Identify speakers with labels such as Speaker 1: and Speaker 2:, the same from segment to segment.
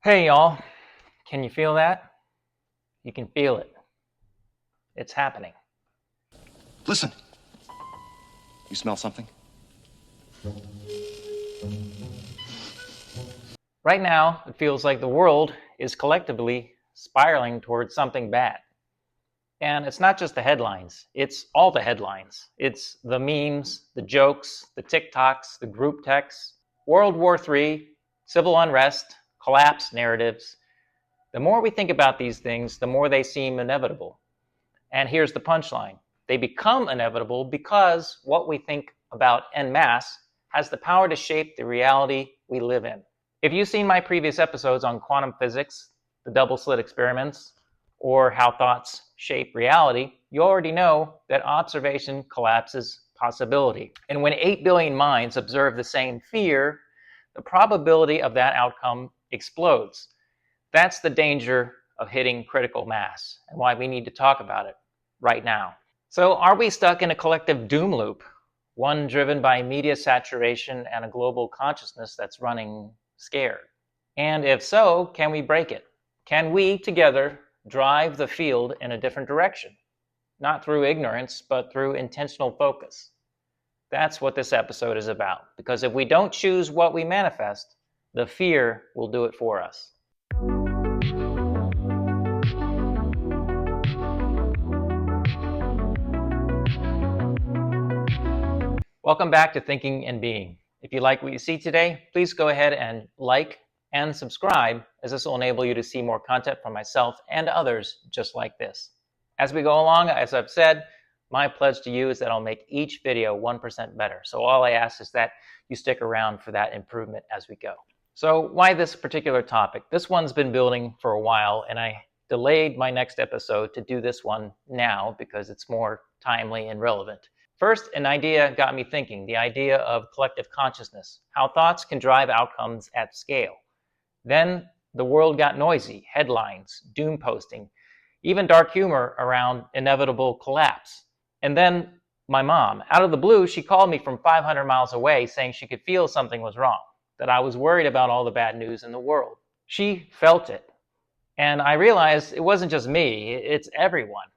Speaker 1: Hey y'all, can you feel that? You can feel it. It's happening.
Speaker 2: Listen. You smell something?
Speaker 1: Right now, it feels like the world is collectively spiraling towards something bad. And it's not just the headlines, it's all the headlines. It's the memes, the jokes, the TikToks, the group texts, World War III, civil unrest, collapse narratives. The more we think about these things, the more they seem inevitable. And here's the punchline. They become inevitable because what we think about en masse has the power to shape the reality we live in. If you've seen my previous episodes on quantum physics, the double slit experiments, or how thoughts shape reality, you already know that observation collapses possibility. And when 8 billion minds observe the same fear, the probability of that outcome explodes. That's the danger of hitting critical mass and why we need to talk about it right now. So are we stuck in a collective doom loop, one driven by media saturation and a global consciousness that's running scared? And if so, can we break it? Can we together drive the field in a different direction? Not through ignorance, but through intentional focus. That's what this episode is about, because if we don't choose what we manifest, the fear will do it for us. Welcome back to Thinking and Being. If you like what you see today, please go ahead and like and subscribe, as this will enable you to see more content from myself and others just like this. As we go along, as I've said, my pledge to you is that I'll make each video 1% better. So all I ask is that you stick around for that improvement as we go. So why this particular topic? This one's been building for a while, and I delayed my next episode to do this one now because it's more timely and relevant. First, an idea got me thinking, the idea of collective consciousness, how thoughts can drive outcomes at scale. Then the world got noisy, headlines, doom posting, even dark humor around inevitable collapse. And then my mom, out of the blue, she called me from 500 miles away saying she could feel something was wrong, that I was worried about all the bad news in the world. She felt it. And I realized it wasn't just me, it's everyone.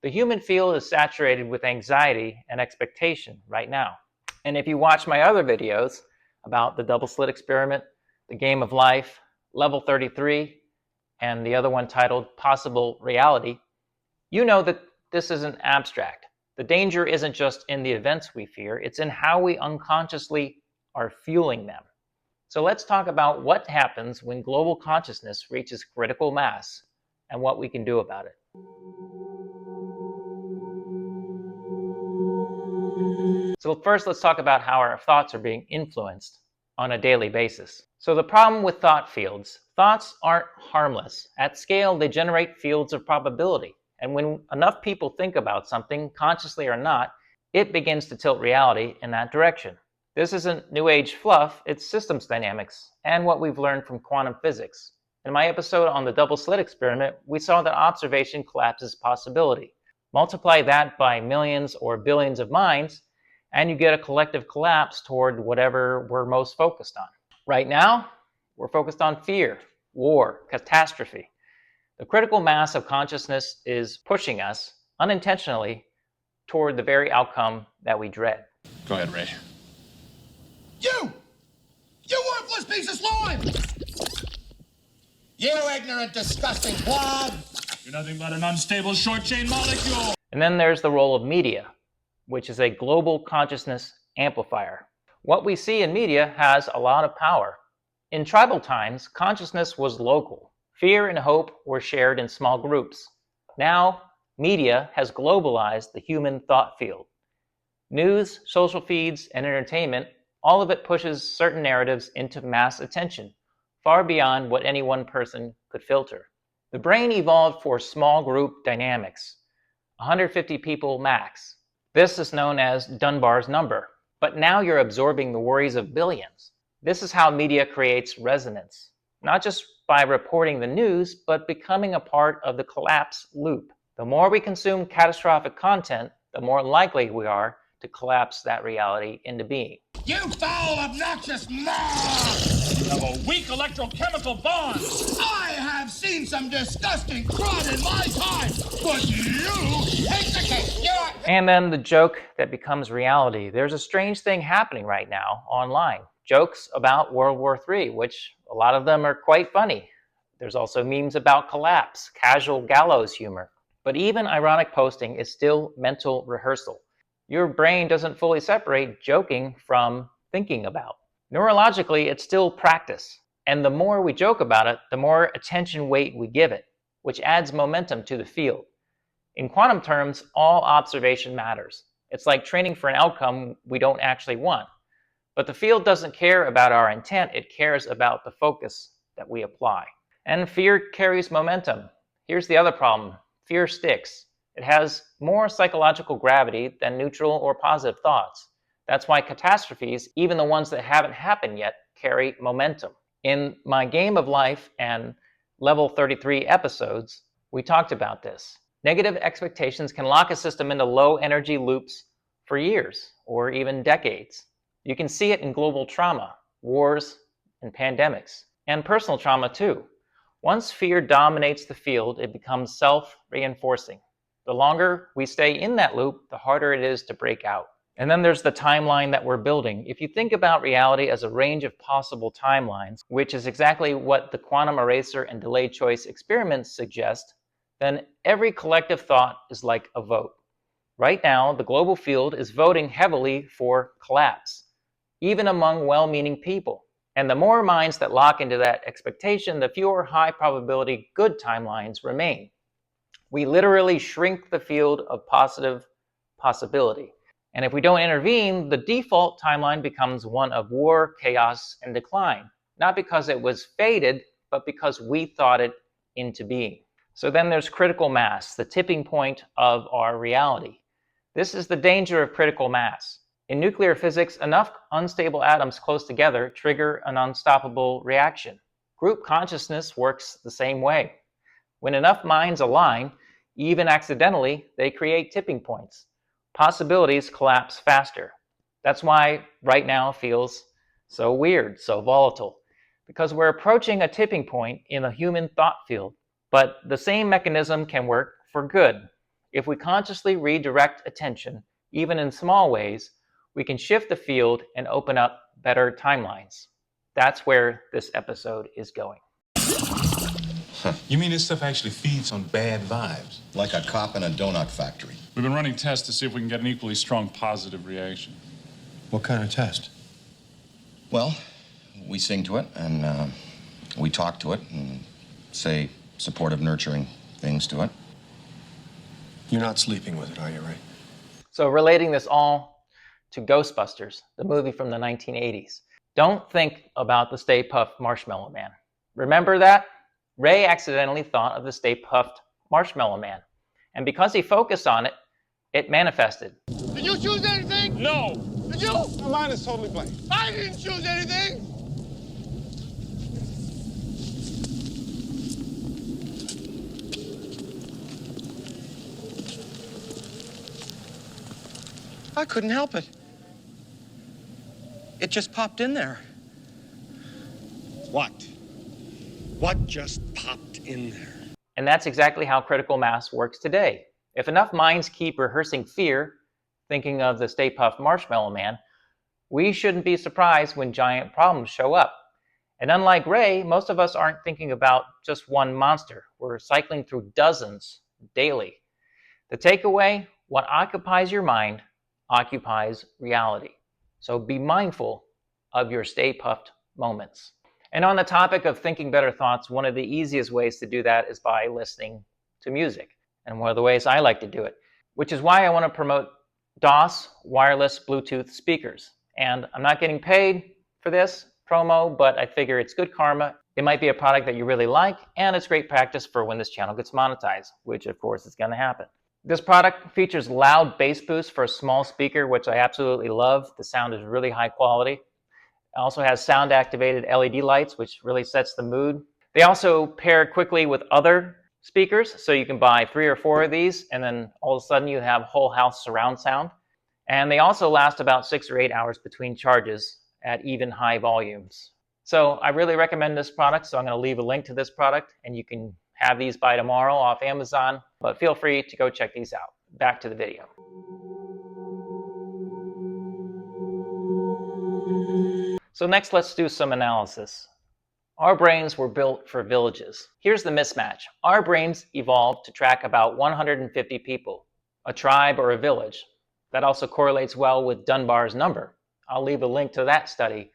Speaker 1: The human field is saturated with anxiety and expectation right now. And if you watch my other videos about the double slit experiment, the game of life, level 33, and the other one titled Possible Reality, you know that this isn't abstract. The danger isn't just in the events we fear, it's in how we unconsciously are fueling them. So let's talk about what happens when global consciousness reaches critical mass and what we can do about it. So first, let's talk about how our thoughts are being influenced on a daily basis. So the problem with thought fields, thoughts aren't harmless. At scale, they generate fields of probability. And when enough people think about something, consciously or not, it begins to tilt reality in that direction. This isn't new age fluff, it's systems dynamics and what we've learned from quantum physics. In my episode on the double slit experiment, we saw that observation collapses possibility. Multiply that by millions or billions of minds, and you get a collective collapse toward whatever we're most focused on. Right now, we're focused on fear, war, catastrophe. The critical mass of consciousness is pushing us, unintentionally, toward the very outcome that we dread.
Speaker 2: Go ahead, Ray.
Speaker 3: You worthless piece of slime! You ignorant, disgusting blob!
Speaker 4: You're nothing but an unstable short-chain molecule!
Speaker 1: And then there's the role of media, which is a global consciousness amplifier. What we see in media has a lot of power. In tribal times, consciousness was local. Fear and hope were shared in small groups. Now, media has globalized the human thought field. News, social feeds, and entertainment, all of it pushes certain narratives into mass attention, far beyond what any one person could filter. The brain evolved for small group dynamics, 150 people max. This is known as Dunbar's number. But now you're absorbing the worries of billions. This is how media creates resonance, not just by reporting the news, but becoming a part of the collapse loop. The more we consume catastrophic content, the more likely we are to collapse that reality into being.
Speaker 3: You foul, obnoxious mob!
Speaker 4: have a weak electrochemical bond.
Speaker 3: I have seen some disgusting crud in my time, but you take the cake.
Speaker 1: And then the joke that becomes reality. There's a strange thing happening right now online. Jokes about World War III, which a lot of them are quite funny. There's also memes about collapse, casual gallows humor. But even ironic posting is still mental rehearsal. Your brain doesn't fully separate joking from thinking about. Neurologically, it's still practice. And the more we joke about it, the more attention weight we give it, which adds momentum to the field. In quantum terms, all observation matters. It's like training for an outcome we don't actually want. But the field doesn't care about our intent, it cares about the focus that we apply. And fear carries momentum. Here's the other problem. Fear sticks. It has more psychological gravity than neutral or positive thoughts. That's why catastrophes, even the ones that haven't happened yet, carry momentum. In my Game of Life and Level 33 episodes, we talked about this. Negative expectations can lock a system into low energy loops for years or even decades. You can see it in global trauma, wars, and pandemics, and personal trauma too. Once fear dominates the field, it becomes self-reinforcing. The longer we stay in that loop, the harder it is to break out. And then there's the timeline that we're building. If you think about reality as a range of possible timelines, which is exactly what the quantum eraser and delayed choice experiments suggest, then every collective thought is like a vote. Right now, the global field is voting heavily for collapse, even among well-meaning people. And the more minds that lock into that expectation, the fewer high-probability good timelines remain. We literally shrink the field of positive possibility. And if we don't intervene, the default timeline becomes one of war, chaos, and decline, not because it was fated, but because we thought it into being. So then there's critical mass, the tipping point of our reality. This is the danger of critical mass. In nuclear physics, enough unstable atoms close together trigger an unstoppable reaction. Group consciousness works the same way. When enough minds align, even accidentally, they create tipping points. Possibilities collapse faster. That's why right now feels so weird, so volatile, because we're approaching a tipping point in the human thought field. But the same mechanism can work for good. If we consciously redirect attention, even in small ways, we can shift the field and open up better timelines. That's where this episode is going.
Speaker 5: You mean this stuff actually feeds on bad vibes?
Speaker 2: Like a cop in a donut factory.
Speaker 4: We've been running tests to see if we can get an equally strong positive reaction.
Speaker 5: What kind of test?
Speaker 2: Well, we sing to it, and we talk to it, and say supportive, nurturing things to it.
Speaker 5: You're not sleeping with it, are you, Ray?
Speaker 1: So relating this all to Ghostbusters, the movie from the 1980s. Don't think about the Stay Puft Marshmallow Man. Remember that? Ray accidentally thought of the Stay Puft Marshmallow Man. And because he focused on it, it manifested.
Speaker 3: Did you choose anything?
Speaker 4: No!
Speaker 3: Did you?
Speaker 5: My mind is totally blank.
Speaker 3: I didn't choose anything.
Speaker 6: I couldn't help it. It just popped in there.
Speaker 3: What? What just popped in there?
Speaker 1: And that's exactly how critical mass works today. If enough minds keep rehearsing fear, thinking of the Stay Puft Marshmallow Man, we shouldn't be surprised when giant problems show up. And unlike Ray, most of us aren't thinking about just one monster. We're cycling through dozens daily. The takeaway, what occupies your mind occupies reality. So be mindful of your Stay Puft moments. And on the topic of thinking better thoughts, one of the easiest ways to do that is by listening to music. And one of the ways I like to do it, which is why I want to promote DOS wireless Bluetooth speakers. And I'm not getting paid for this promo, but I figure it's good karma. It might be a product that you really like, and it's great practice for when this channel gets monetized, which of course is going to happen. This product features loud bass boost for a small speaker, which I absolutely love. The sound is really high quality. It also has sound-activated LED lights, which really sets the mood. They also pair quickly with other speakers, so you can buy 3 or 4 of these, and then all of a sudden you have whole house surround sound. And they also last about 6 or 8 hours between charges at even high volumes. So I really recommend this product, so I'm going to leave a link to this product, and you can have these by tomorrow off Amazon, but feel free to go check these out. Back to the video. So next, let's do some analysis. Our brains were built for villages. Here's the mismatch. Our brains evolved to track about 150 people, a tribe or a village. That also correlates well with Dunbar's number. I'll leave a link to that study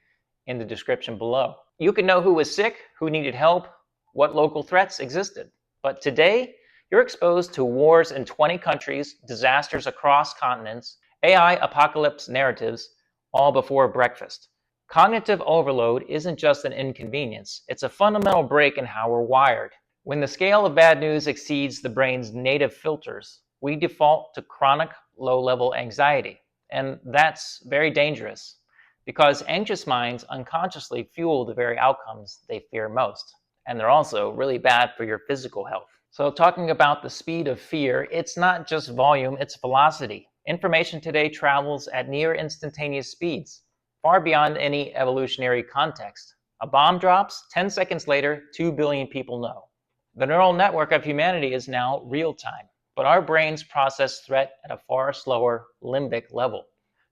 Speaker 1: in the description below. You can know who was sick, who needed help, what local threats existed. But today, you're exposed to wars in 20 countries, disasters across continents, AI apocalypse narratives, all before breakfast. Cognitive overload isn't just an inconvenience, it's a fundamental break in how we're wired. When the scale of bad news exceeds the brain's native filters, we default to chronic low-level anxiety. And that's very dangerous, because anxious minds unconsciously fuel the very outcomes they fear most. And they're also really bad for your physical health. So talking about the speed of fear, it's not just volume, it's velocity. Information today travels at near instantaneous speeds, far beyond any evolutionary context. A bomb drops, 10 seconds later, 2 billion people know. The neural network of humanity is now real-time, but our brains process threat at a far slower limbic level.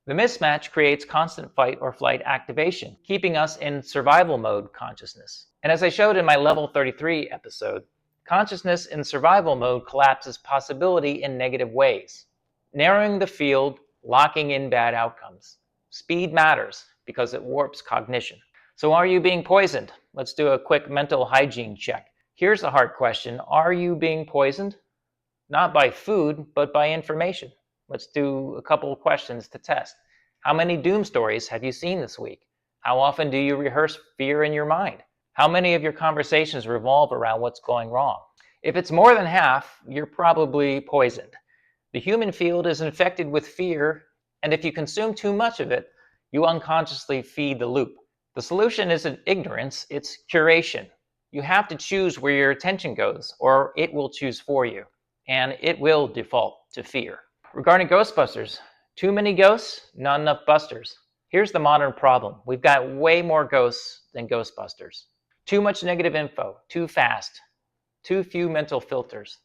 Speaker 1: The mismatch creates constant fight or flight activation, keeping us in survival mode consciousness. And as I showed in my Level 33 episode, consciousness in survival mode collapses possibility in negative ways, narrowing the field, locking in bad outcomes. Speed matters because it warps cognition. So are you being poisoned? Let's do a quick mental hygiene check. Here's a hard question. Are you being poisoned? Not by food, but by information. Let's do a couple of questions to test. How many doom stories have you seen this week? How often do you rehearse fear in your mind? How many of your conversations revolve around what's going wrong? If it's more than half, you're probably poisoned. The human field is infected with fear, and if you consume too much of it, you unconsciously feed the loop. The solution isn't ignorance, it's curation. You have to choose where your attention goes, or it will choose for you, and it will default to fear. Regarding Ghostbusters, too many ghosts, not enough busters. Here's the modern problem. We've got way more ghosts than Ghostbusters. Too much negative info, too fast, too few mental filters.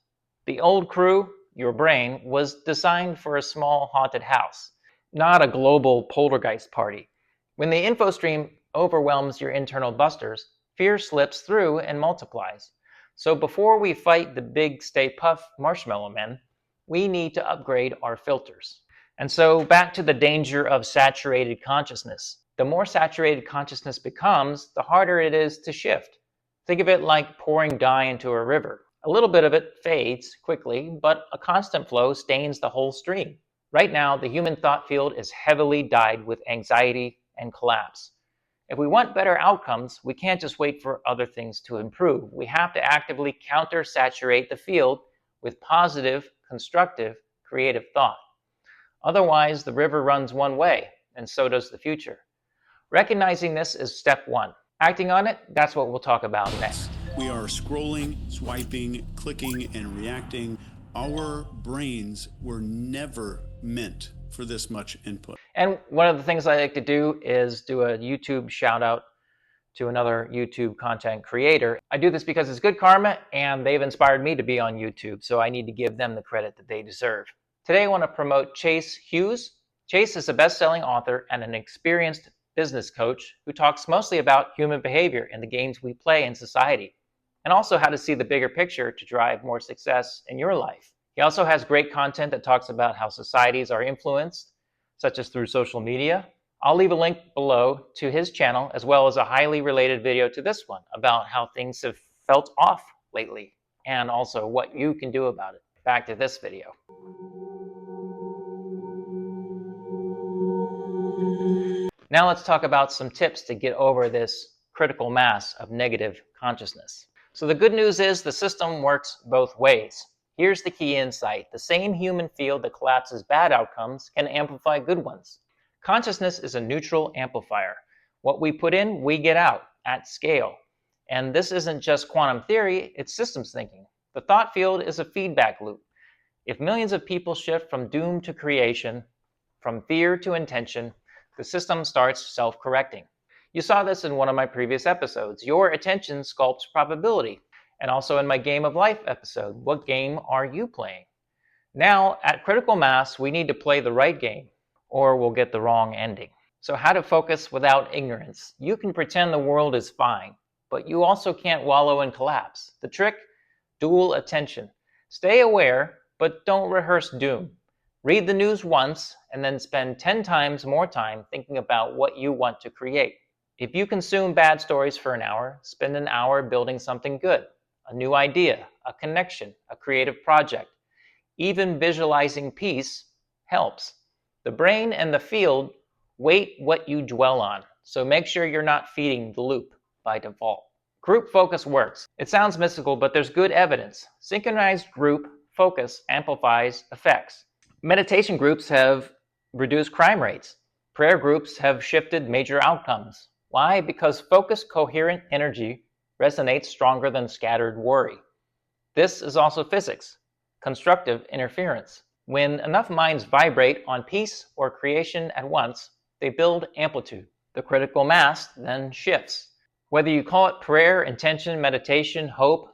Speaker 1: The old crew, your brain, was designed for a small haunted house, not a global poltergeist party. When the info stream overwhelms your internal busters, fear slips through and multiplies. So before we fight the big Stay Puft Marshmallow Men, we need to upgrade our filters. And so back to the danger of saturated consciousness. The more saturated consciousness becomes, the harder it is to shift. Think of it like pouring dye into a river. A little bit of it fades quickly, but a constant flow stains the whole stream. Right now, the human thought field is heavily dyed with anxiety and collapse. If we want better outcomes, we can't just wait for other things to improve. We have to actively counter-saturate the field with positive, constructive, creative thought. Otherwise, the river runs one way, and so does the future. Recognizing this is step one. Acting on it, that's what we'll talk about next.
Speaker 7: We are scrolling, swiping, clicking, and reacting. Our brains were never meant for this much input.
Speaker 1: And one of the things I like to do is do a YouTube shout out to another YouTube content creator. I do this because it's good karma and they've inspired me to be on YouTube, so I need to give them the credit that they deserve. Today I want to promote Chase Hughes. Chase is a best-selling author and an experienced business coach who talks mostly about human behavior and the games we play in society, and also how to see the bigger picture to drive more success in your life. He also has great content that talks about how societies are influenced, such as through social media. I'll leave a link below to his channel, as well as a highly related video to this one about how things have felt off lately, and also what you can do about it. Back to this video. Now let's talk about some tips to get over this critical mass of negative consciousness. So the good news is the system works both ways. Here's the key insight. The same human field that collapses bad outcomes can amplify good ones. Consciousness is a neutral amplifier. What we put in, we get out at scale. And this isn't just quantum theory, it's systems thinking. The thought field is a feedback loop. If millions of people shift from doom to creation, from fear to intention, the system starts self-correcting. You saw this in one of my previous episodes. Your attention sculpts probability. And also in my Game of Life episode, what game are you playing? Now, at critical mass, we need to play the right game, or we'll get the wrong ending. So how to focus without ignorance. You can pretend the world is fine, but you also can't wallow in collapse. The trick? Dual attention. Stay aware, but don't rehearse doom. Read the news once, and then spend 10 times more time thinking about what you want to create. If you consume bad stories for an hour, spend an hour building something good, a new idea, a connection, a creative project. Even visualizing peace helps. The brain and the field weight what you dwell on, so make sure you're not feeding the loop by default. Group focus works. It sounds mystical, but there's good evidence. Synchronized group focus amplifies effects. Meditation groups have reduced crime rates. Prayer groups have shifted major outcomes. Why? Because focused, coherent energy resonates stronger than scattered worry. This is also physics, constructive interference. When enough minds vibrate on peace or creation at once, they build amplitude. The critical mass then shifts. Whether you call it prayer, intention, meditation, hope,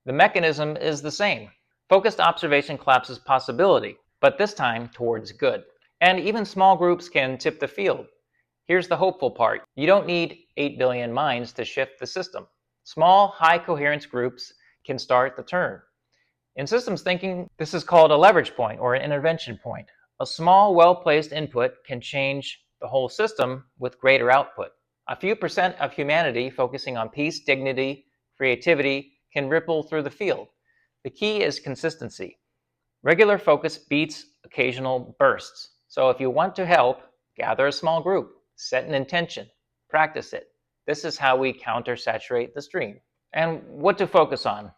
Speaker 1: the mechanism is the same. Focused observation collapses possibility, but this time towards good. And even small groups can tip the field. Here's the hopeful part. You don't need 8 billion minds to shift the system. Small, high coherence groups can start the turn. In systems thinking, this is called a leverage point or an intervention point. A small, well-placed input can change the whole system with greater output. A few percent of humanity focusing on peace, dignity, creativity can ripple through the field. The key is consistency. Regular focus beats occasional bursts. So if you want to help, gather a small group, set an intention, practice it. This is how we counter-saturate the stream. And what to focus on?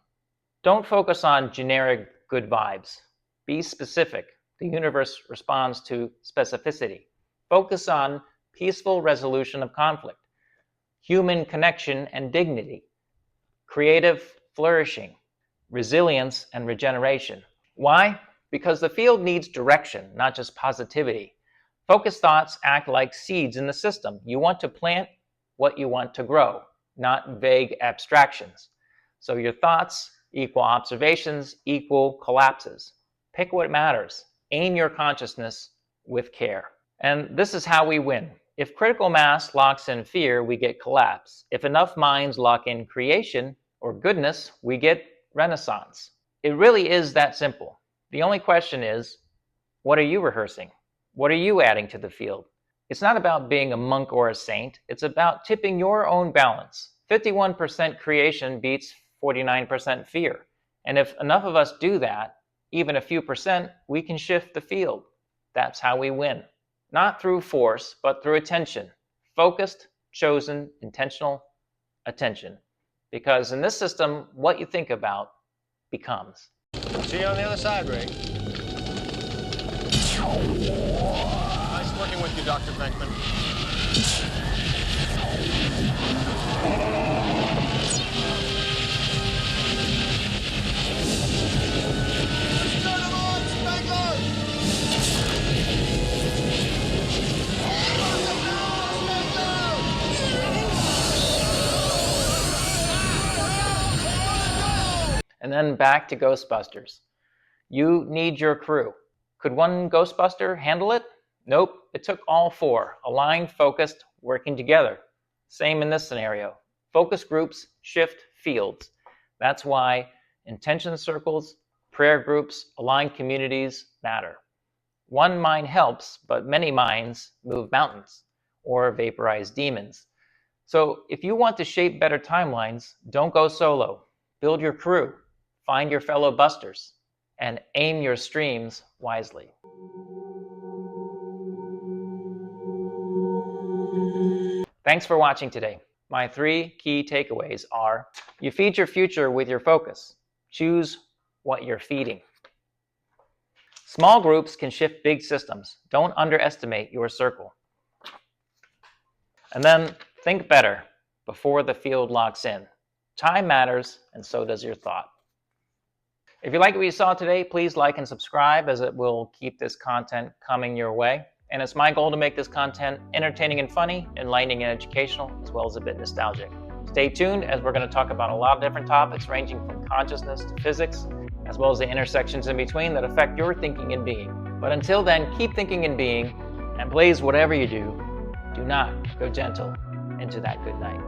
Speaker 1: Don't focus on generic good vibes. Be specific. The universe responds to specificity. Focus on peaceful resolution of conflict, human connection and dignity, creative flourishing, resilience and regeneration. Why? Because the field needs direction, not just positivity. Focused thoughts act like seeds in the system. You want to plant what you want to grow, not vague abstractions. So your thoughts equal observations equal collapses. Pick what matters. Aim your consciousness with care. And this is how we win. If critical mass locks in fear, we get collapse. If enough minds lock in creation or goodness, we get renaissance. It really is that simple. The only question is, what are you rehearsing? What are you adding to the field? It's not about being a monk or a saint. It's about tipping your own balance. 51% creation beats 49% fear. And if enough of us do that, even a few percent, we can shift the field. That's how we win. Not through force, but through attention. Focused, chosen, intentional attention. Because in this system, what you think about becomes.
Speaker 6: See you on the other side, Ray. Nice working with you, Dr. Venkman.
Speaker 1: And then back to Ghostbusters. You need your crew. Could one Ghostbuster handle it? Nope, it took all four, aligned, focused, working together. Same in this scenario. Focus groups shift fields. That's why intention circles, prayer groups, aligned communities matter. One mind helps, but many minds move mountains or vaporize demons. So if you want to shape better timelines, don't go solo. Build your crew, find your fellow busters, and aim your streams wisely. Thanks for watching today. My 3 key takeaways are: you feed your future with your focus. Choose what you're feeding. Small groups can shift big systems. Don't underestimate your circle. And then think better before the field locks in. Time matters, and so does your thought. If you like what you saw today, please like and subscribe, as it will keep this content coming your way. and it's my goal to make this content entertaining and funny, enlightening and educational, as well as a bit nostalgic. Stay tuned, as we're going to talk about a lot of different topics ranging from consciousness to physics, as well as the intersections in between that affect your thinking and being. But until then, keep thinking and being, and please, whatever you do, do not go gentle into that good night.